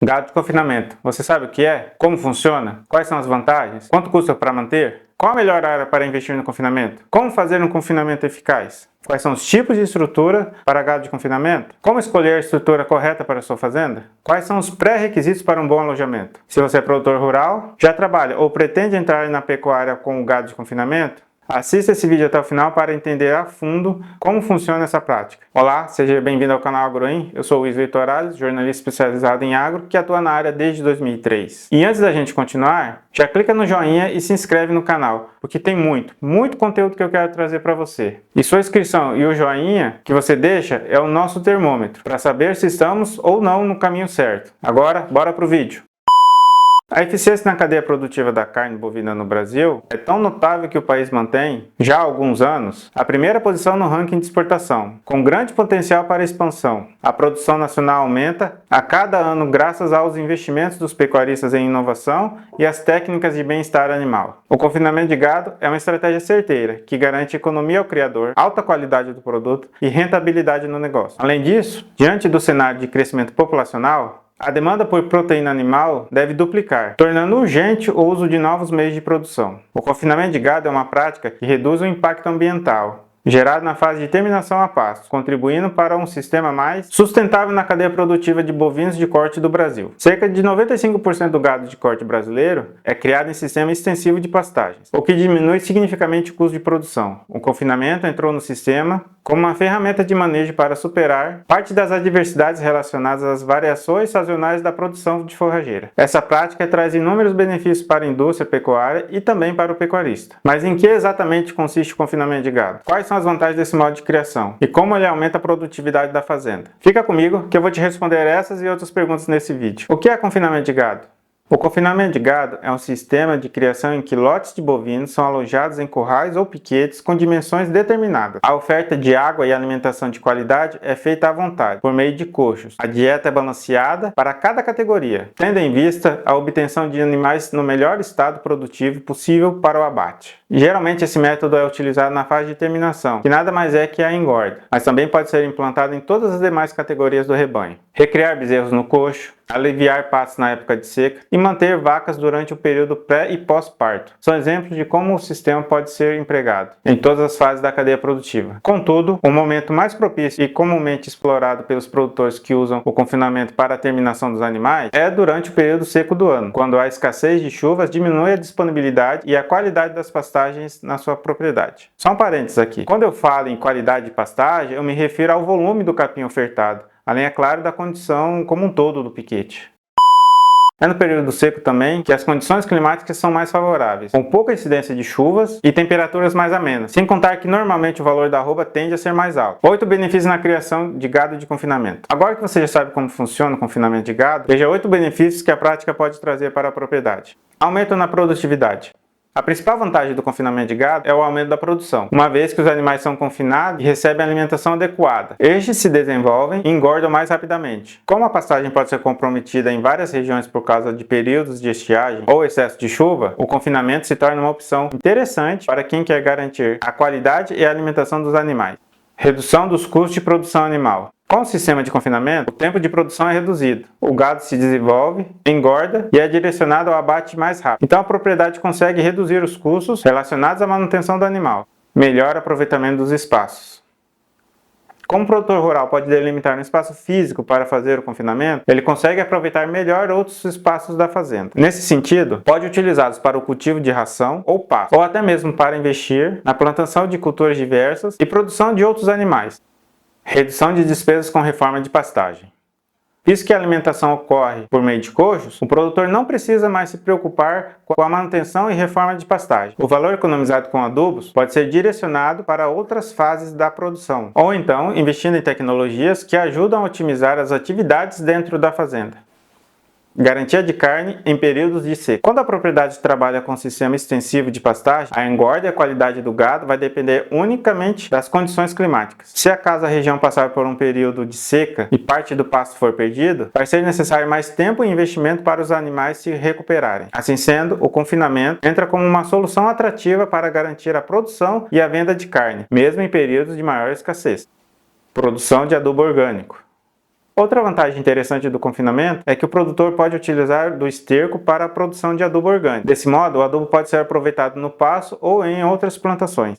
Gado de confinamento. Você sabe o que é? Como funciona? Quais são as vantagens? Quanto custa para manter? Qual a melhor área para investir no confinamento? Como fazer um confinamento eficaz? Quais são os tipos de estrutura para gado de confinamento? Como escolher a estrutura correta para a sua fazenda? Quais são os pré-requisitos para um bom alojamento? Se você é produtor rural, já trabalha ou pretende entrar na pecuária com o gado de confinamento? Assista esse vídeo até o final para entender a fundo como funciona essa prática. Olá, seja bem-vindo ao canal AgroIn. Eu sou o Luiz Vitor Alves, jornalista especializado em agro, que atua na área desde 2003. E antes da gente continuar, já clica no joinha e se inscreve no canal, porque tem muito conteúdo que eu quero trazer para você. E sua inscrição e o joinha que você deixa é o nosso termômetro, para saber se estamos ou não no caminho certo. Agora, bora pro vídeo. A eficiência na cadeia produtiva da carne bovina no Brasil é tão notável que o país mantém, já há alguns anos, a primeira posição no ranking de exportação, com grande potencial para expansão. A produção nacional aumenta a cada ano graças aos investimentos dos pecuaristas em inovação e as técnicas de bem-estar animal. O confinamento de gado é uma estratégia certeira, que garante economia ao criador, alta qualidade do produto e rentabilidade no negócio. Além disso, diante do cenário de crescimento populacional, a demanda por proteína animal deve duplicar, tornando urgente o uso de novos meios de produção. O confinamento de gado é uma prática que reduz o impacto ambiental, gerado na fase de terminação a pasto, contribuindo para um sistema mais sustentável na cadeia produtiva de bovinos de corte do Brasil. Cerca de 95% do gado de corte brasileiro é criado em sistema extensivo de pastagens, o que diminui significativamente o custo de produção. O confinamento entrou no sistema como uma ferramenta de manejo para superar parte das adversidades relacionadas às variações sazonais da produção de forrageira. Essa prática traz inúmeros benefícios para a indústria pecuária e também para o pecuarista. Mas em que exatamente consiste o confinamento de gado? Quais são as vantagens desse modo de criação? E como ele aumenta a produtividade da fazenda? Fica comigo que eu vou te responder essas e outras perguntas nesse vídeo. O que é confinamento de gado? O confinamento de gado é um sistema de criação em que lotes de bovinos são alojados em currais ou piquetes com dimensões determinadas. A oferta de água e alimentação de qualidade é feita à vontade, por meio de coxos. A dieta é balanceada para cada categoria, tendo em vista a obtenção de animais no melhor estado produtivo possível para o abate. Geralmente esse método é utilizado na fase de terminação, que nada mais é que a engorda, mas também pode ser implantado em todas as demais categorias do rebanho. Recriar bezerros no coxo, aliviar pastos na época de seca e manter vacas durante o período pré e pós-parto. São exemplos de como o sistema pode ser empregado em todas as fases da cadeia produtiva. Contudo, o momento mais propício e comumente explorado pelos produtores que usam o confinamento para a terminação dos animais é durante o período seco do ano, quando a escassez de chuvas diminui a disponibilidade e a qualidade das pastagens na sua propriedade. Só um parênteses aqui. Quando eu falo em qualidade de pastagem, eu me refiro ao volume do capim ofertado, além, é claro, da condição como um todo do piquete. É no período seco também que as condições climáticas são mais favoráveis, com pouca incidência de chuvas e temperaturas mais amenas, sem contar que normalmente o valor da arroba tende a ser mais alto. 8 benefícios na criação de gado de confinamento. Agora que você já sabe como funciona o confinamento de gado, veja 8 benefícios que a prática pode trazer para a propriedade. Aumento na produtividade. A principal vantagem do confinamento de gado é o aumento da produção, uma vez que os animais são confinados e recebem alimentação adequada. Estes se desenvolvem e engordam mais rapidamente. Como a pastagem pode ser comprometida em várias regiões por causa de períodos de estiagem ou excesso de chuva, o confinamento se torna uma opção interessante para quem quer garantir a qualidade e a alimentação dos animais. Redução dos custos de produção animal. Com o sistema de confinamento, o tempo de produção é reduzido. O gado se desenvolve, engorda e é direcionado ao abate mais rápido. Então a propriedade consegue reduzir os custos relacionados à manutenção do animal. Melhor aproveitamento dos espaços. Como o produtor rural pode delimitar um espaço físico para fazer o confinamento, ele consegue aproveitar melhor outros espaços da fazenda. Nesse sentido, pode utilizá-los para o cultivo de ração ou pasto, ou até mesmo para investir na plantação de culturas diversas e produção de outros animais. Redução de despesas com reforma de pastagem. Visto que a alimentação ocorre por meio de coxos, o produtor não precisa mais se preocupar com a manutenção e reforma de pastagem. O valor economizado com adubos pode ser direcionado para outras fases da produção, ou então investindo em tecnologias que ajudam a otimizar as atividades dentro da fazenda. Garantia de carne em períodos de seca. Quando a propriedade trabalha com sistema extensivo de pastagem, a engorda e a qualidade do gado vai depender unicamente das condições climáticas. Se acaso a região passar por um período de seca e parte do pasto for perdido, vai ser necessário mais tempo e investimento para os animais se recuperarem. Assim sendo, o confinamento entra como uma solução atrativa para garantir a produção e a venda de carne, mesmo em períodos de maior escassez. Produção de adubo orgânico. Outra vantagem interessante do confinamento é que o produtor pode utilizar do esterco para a produção de adubo orgânico. Desse modo, o adubo pode ser aproveitado no pasto ou em outras plantações.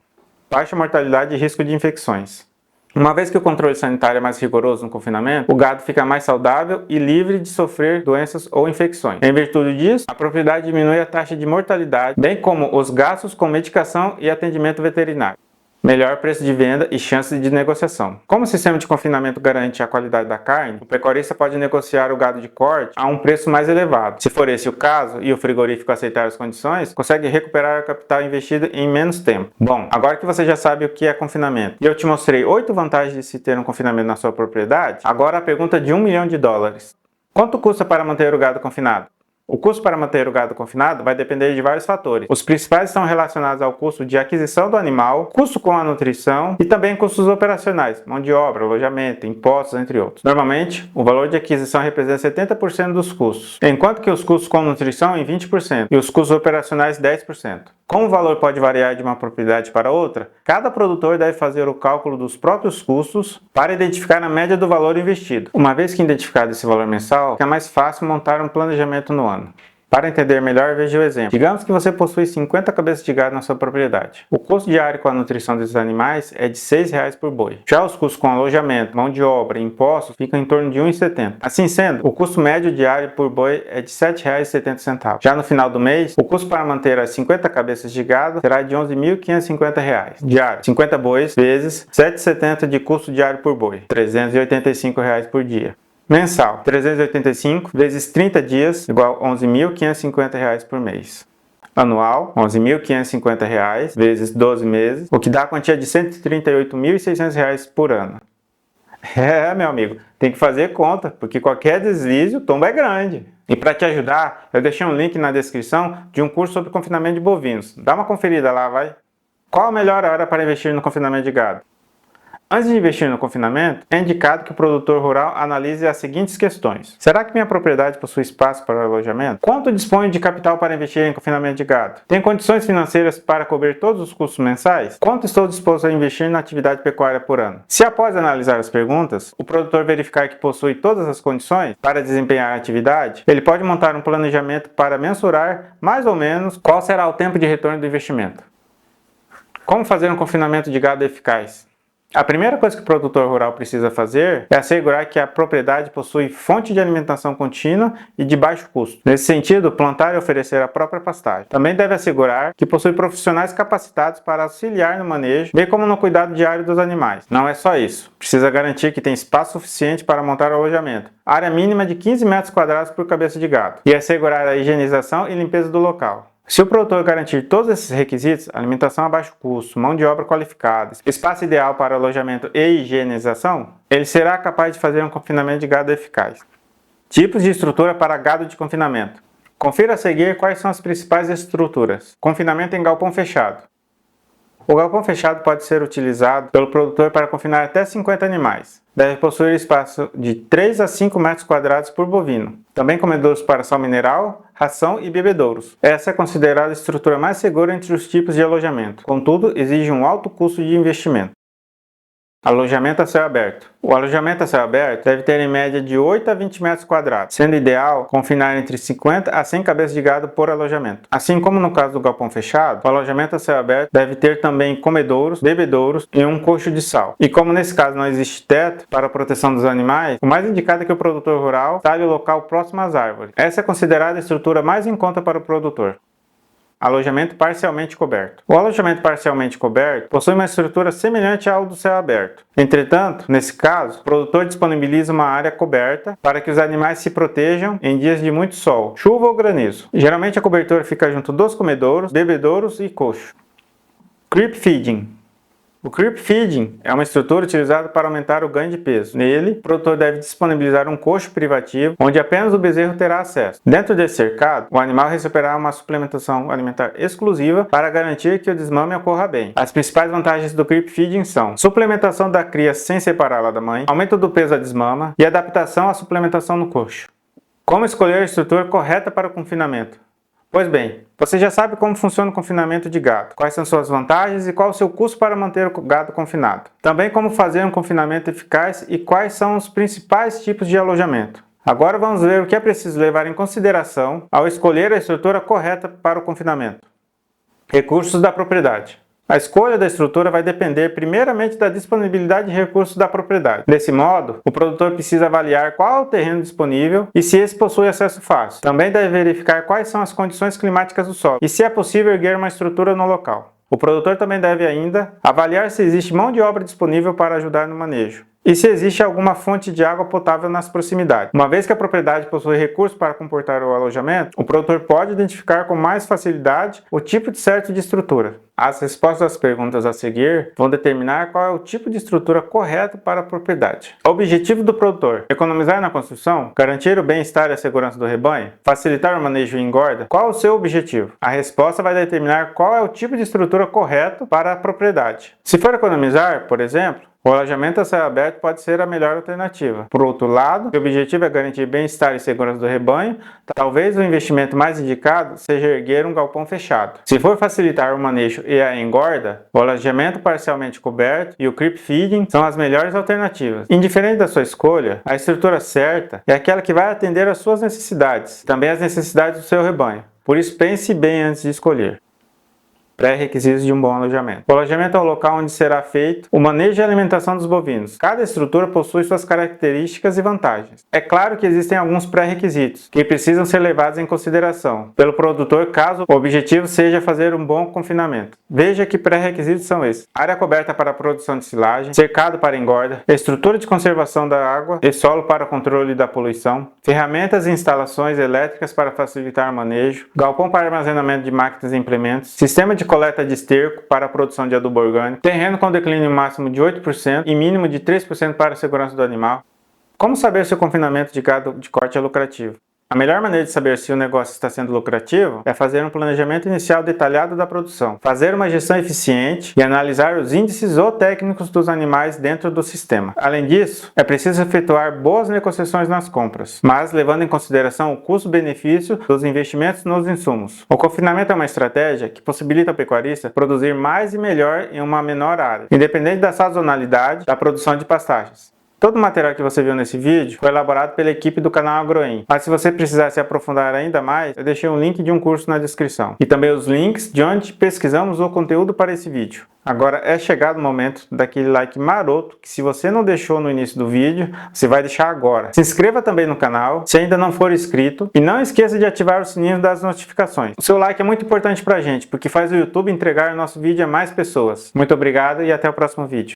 Baixa mortalidade e risco de infecções. Uma vez que o controle sanitário é mais rigoroso no confinamento, o gado fica mais saudável e livre de sofrer doenças ou infecções. Em virtude disso, a propriedade diminui a taxa de mortalidade, bem como os gastos com medicação e atendimento veterinário. Melhor preço de venda e chances de negociação. Como o sistema de confinamento garante a qualidade da carne, o pecuarista pode negociar o gado de corte a um preço mais elevado. Se for esse o caso e o frigorífico aceitar as condições, consegue recuperar o capital investido em menos tempo. Bom, agora que você já sabe o que é confinamento e eu te mostrei 8 vantagens de se ter um confinamento na sua propriedade, agora a pergunta de $1 milhão. Quanto custa para manter o gado confinado? O custo para manter o gado confinado vai depender de vários fatores. Os principais estão relacionados ao custo de aquisição do animal, custo com a nutrição e também custos operacionais, mão de obra, alojamento, impostos, entre outros. Normalmente, o valor de aquisição representa 70% dos custos, enquanto que os custos com nutrição em 20% e os custos operacionais 10%. Como o valor pode variar de uma propriedade para outra, cada produtor deve fazer o cálculo dos próprios custos para identificar a média do valor investido. Uma vez que identificado esse valor mensal, fica mais fácil montar um planejamento no ano. Para entender melhor, veja o exemplo. Digamos que você possui 50 cabeças de gado na sua propriedade. O custo diário com a nutrição desses animais é de R$ 6,00 por boi. Já os custos com alojamento, mão de obra e impostos ficam em torno de R$ 1,70. Assim sendo, o custo médio diário por boi é de R$ 7,70. Já no final do mês, o custo para manter as 50 cabeças de gado será de R$ 11.550 diário. 50 bois vezes R$ 7,70 de custo diário por boi. R$ 385 por dia. Mensal, 385 vezes 30 dias, igual a R$ 11.550 por mês. Anual, R$ 11.550 vezes 12 meses, o que dá a quantia de R$ 138.600 por ano. Meu amigo, tem que fazer conta, porque qualquer deslize, o tombo é grande. E para te ajudar, eu deixei um link na descrição de um curso sobre confinamento de bovinos. Dá uma conferida lá, vai. Qual a melhor hora para investir no confinamento de gado? Antes de investir no confinamento, é indicado que o produtor rural analise as seguintes questões. Será que minha propriedade possui espaço para alojamento? Quanto disponho de capital para investir em confinamento de gado? Tenho condições financeiras para cobrir todos os custos mensais? Quanto estou disposto a investir na atividade pecuária por ano? Se após analisar as perguntas, o produtor verificar que possui todas as condições para desempenhar a atividade, ele pode montar um planejamento para mensurar mais ou menos qual será o tempo de retorno do investimento. Como fazer um confinamento de gado eficaz? A primeira coisa que o produtor rural precisa fazer é assegurar que a propriedade possui fonte de alimentação contínua e de baixo custo. Nesse sentido, plantar e oferecer a própria pastagem. Também deve assegurar que possui profissionais capacitados para auxiliar no manejo, bem como no cuidado diário dos animais. Não é só isso. Precisa garantir que tem espaço suficiente para montar o alojamento. Área mínima de 15 metros quadrados por cabeça de gado. E assegurar a higienização e limpeza do local. Se o produtor garantir todos esses requisitos, alimentação a baixo custo, mão de obra qualificada, espaço ideal para alojamento e higienização, ele será capaz de fazer um confinamento de gado eficaz. Tipos de estrutura para gado de confinamento. Confira a seguir quais são as principais estruturas. Confinamento em galpão fechado. O galpão fechado pode ser utilizado pelo produtor para confinar até 50 animais. Deve possuir espaço de 3 a 5 metros quadrados por bovino. Também comedouros para sal mineral, ração e bebedouros. Essa é considerada a estrutura mais segura entre os tipos de alojamento. Contudo, exige um alto custo de investimento. Alojamento a céu aberto. O alojamento a céu aberto deve ter em média de 8 a 20 metros quadrados, sendo ideal confinar entre 50 a 100 cabeças de gado por alojamento. Assim como no caso do galpão fechado, o alojamento a céu aberto deve ter também comedouros, bebedouros e um coxo de sal. E como nesse caso não existe teto para a proteção dos animais, o mais indicado é que o produtor rural instale o local próximo às árvores. Essa é considerada a estrutura mais em conta para o produtor. Alojamento parcialmente coberto. O alojamento parcialmente coberto possui uma estrutura semelhante ao do céu aberto. Entretanto, nesse caso, o produtor disponibiliza uma área coberta para que os animais se protejam em dias de muito sol, chuva ou granizo. Geralmente a cobertura fica junto dos comedouros, bebedouros e coxo. Creep feeding. O creep feeding é uma estrutura utilizada para aumentar o ganho de peso. Nele, o produtor deve disponibilizar um coxo privativo, onde apenas o bezerro terá acesso. Dentro desse cercado, o animal receberá uma suplementação alimentar exclusiva para garantir que o desmame ocorra bem. As principais vantagens do creep feeding são suplementação da cria sem separá-la da mãe, aumento do peso à desmama e adaptação à suplementação no coxo. Como escolher a estrutura correta para o confinamento? Pois bem, você já sabe como funciona o confinamento de gado, quais são suas vantagens e qual o seu custo para manter o gado confinado. Também como fazer um confinamento eficaz e quais são os principais tipos de alojamento. Agora vamos ver o que é preciso levar em consideração ao escolher a estrutura correta para o confinamento. Recursos da propriedade. A escolha da estrutura vai depender primeiramente da disponibilidade de recursos da propriedade. Desse modo, o produtor precisa avaliar qual é o terreno disponível e se esse possui acesso fácil. Também deve verificar quais são as condições climáticas do solo e se é possível erguer uma estrutura no local. O produtor também deve ainda avaliar se existe mão de obra disponível para ajudar no manejo e se existe alguma fonte de água potável nas proximidades. Uma vez que a propriedade possui recursos para comportar o alojamento, o produtor pode identificar com mais facilidade o tipo certo de estrutura. As respostas às perguntas a seguir vão determinar qual é o tipo de estrutura correto para a propriedade. Objetivo do produtor: economizar na construção? Garantir o bem-estar e a segurança do rebanho? Facilitar o manejo e engorda? Qual o seu objetivo? A resposta vai determinar qual é o tipo de estrutura correto para a propriedade. Se for economizar, por exemplo, o alojamento a céu aberto pode ser a melhor alternativa. Por outro lado, se o objetivo é garantir bem-estar e segurança do rebanho, talvez o investimento mais indicado seja erguer um galpão fechado. Se for facilitar o manejo e a engorda, o alojamento parcialmente coberto e o creep feeding são as melhores alternativas. Indiferente da sua escolha, a estrutura certa é aquela que vai atender às suas necessidades, também às necessidades do seu rebanho. Por isso, pense bem antes de escolher. Pré-requisitos de um bom alojamento. O alojamento é o local onde será feito o manejo e alimentação dos bovinos. Cada estrutura possui suas características e vantagens. É claro que existem alguns pré-requisitos que precisam ser levados em consideração pelo produtor caso o objetivo seja fazer um bom confinamento. Veja que pré-requisitos são esses: área coberta para a produção de silagem, cercado para engorda, estrutura de conservação da água e solo para controle da poluição, ferramentas e instalações elétricas para facilitar o manejo, galpão para armazenamento de máquinas e implementos, sistema de coleta de esterco para a produção de adubo orgânico, terreno com declínio máximo de 8% e mínimo de 3% para a segurança do animal. Como saber se o confinamento de gado de corte é lucrativo? A melhor maneira de saber se o negócio está sendo lucrativo é fazer um planejamento inicial detalhado da produção, fazer uma gestão eficiente e analisar os índices ou técnicos dos animais dentro do sistema. Além disso, é preciso efetuar boas negociações nas compras, mas levando em consideração o custo-benefício dos investimentos nos insumos. O confinamento é uma estratégia que possibilita ao pecuarista produzir mais e melhor em uma menor área, independente da sazonalidade da produção de pastagens. Todo o material que você viu nesse vídeo foi elaborado pela equipe do canal Agroem, mas se você precisar se aprofundar ainda mais, eu deixei um link de um curso na descrição e também os links de onde pesquisamos o conteúdo para esse vídeo. Agora é chegado o momento daquele like maroto que, se você não deixou no início do vídeo, você vai deixar agora. Se inscreva também no canal se ainda não for inscrito e não esqueça de ativar o sininho das notificações. O seu like é muito importante pra gente, porque faz o YouTube entregar o nosso vídeo a mais pessoas. Muito obrigado e até o próximo vídeo.